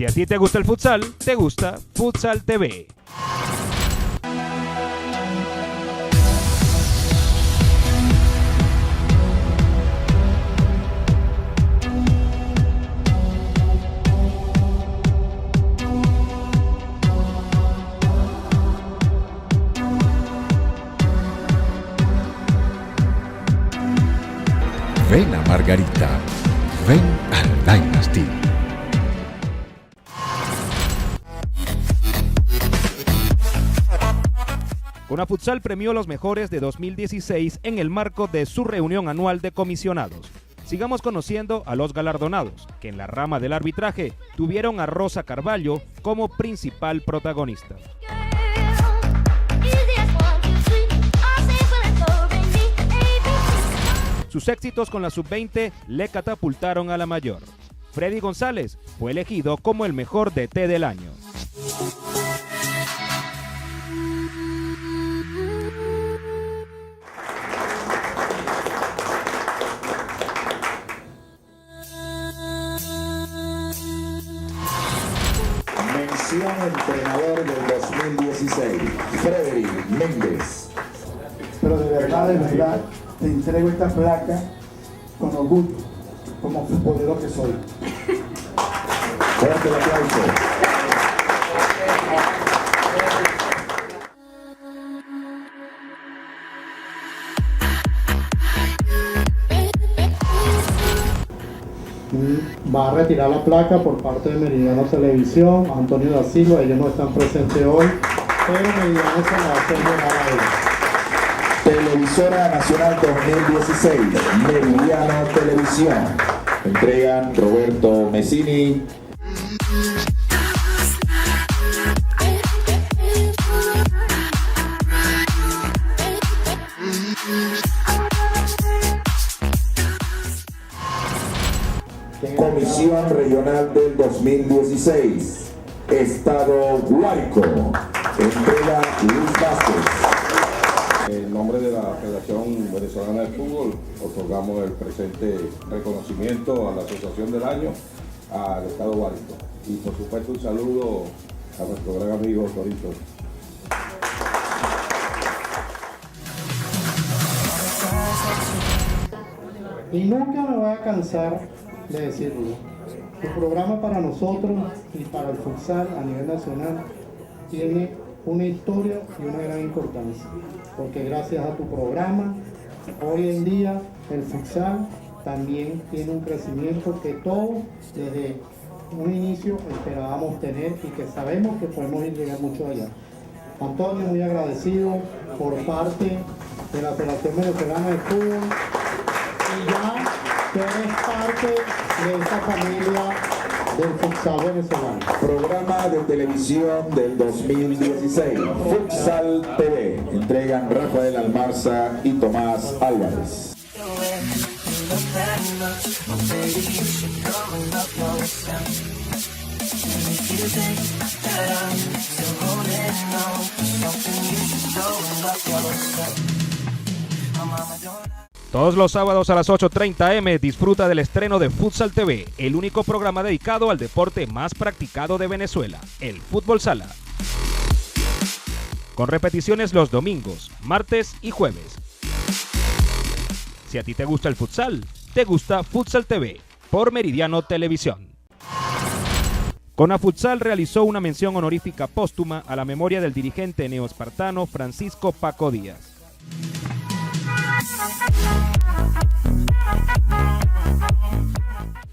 Si a ti te gusta el futsal, te gusta Futsal TV. Ven a Margarita, ven al Dynasty. Conafutsal premió los mejores de 2016 en el marco de su reunión anual de comisionados. Sigamos conociendo a los galardonados, que en la rama del arbitraje tuvieron a Rosa Carvalho como principal protagonista. Sus éxitos con la sub-20 le catapultaron a la mayor. Freddy González fue elegido como el mejor DT del año. Mención entrenador del 2016, Frederick Méndez. Pero de verdad, te entrego esta placa con orgullo, como futbolero que soy. Fuerte el aplauso. Va a retirar la placa por parte de Meridiano Televisión, Antonio da Silva. Ellos no están presentes hoy, pero Meridiano se la va a hacer llegar a ellos. Televisora Nacional 2016, Meridiano Televisión. Entregan Roberto Messini. Comisión Regional del 2016, Estado Guárico. Entrega Luis Vázquez. En nombre de la Federación Venezolana de Fútbol, otorgamos el presente reconocimiento a la Asociación del Año al Estado Guárico. Y por supuesto un saludo a nuestro gran amigo Torito. Y nunca me voy a cansar de decirlo. Tu programa para nosotros y para el futsal a nivel nacional tiene una historia y una gran importancia, porque gracias a tu programa hoy en día el futsal también tiene un crecimiento que todos desde un inicio esperábamos tener y que sabemos que podemos llegar mucho allá. Antonio, muy agradecido por parte de la Federación Venezolana de Fútbol, y ya que eres parte de esta familia del futsal venezolano. Programa de televisión del 2016, Futsal TV. Entregan Rafael Almarza y Tomás Álvarez. Todos los sábados a las 8:30 am disfruta del estreno de Futsal TV, el único programa dedicado al deporte más practicado de Venezuela, el fútbol sala. Con repeticiones los domingos, martes y jueves. Si a ti te gusta el futsal, te gusta Futsal TV, por Meridiano Televisión. Conafutsal realizó una mención honorífica póstuma a la memoria del dirigente neoespartano Francisco Paco Díaz.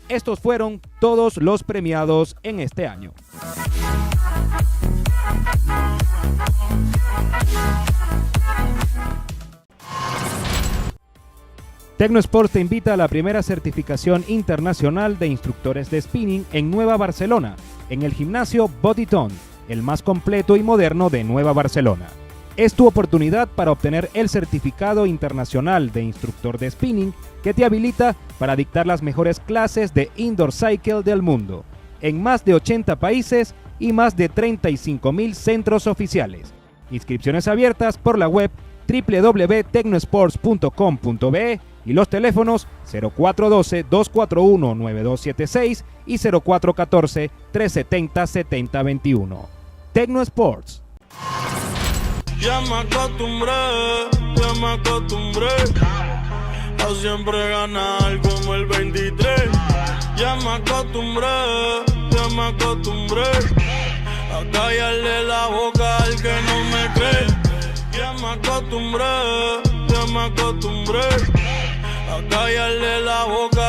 Estos fueron todos los premiados en este año. Tecnosport te invita a la primera certificación internacional de instructores de spinning en Nueva Barcelona, en el gimnasio Bodytone, el más completo y moderno de Nueva Barcelona. Es tu oportunidad para obtener el certificado internacional de instructor de spinning que te habilita para dictar las mejores clases de indoor cycle del mundo, en más de 80 países y más de 35.000 centros oficiales. Inscripciones abiertas por la web www.tecnosports.com.be y los teléfonos 0412-241-9276 y 0414-370-7021. Tecno Sports. Ya me acostumbré a siempre ganar como el 23. Ya me acostumbré a callarle la boca al que no me cree. Ya me acostumbré a callarle la boca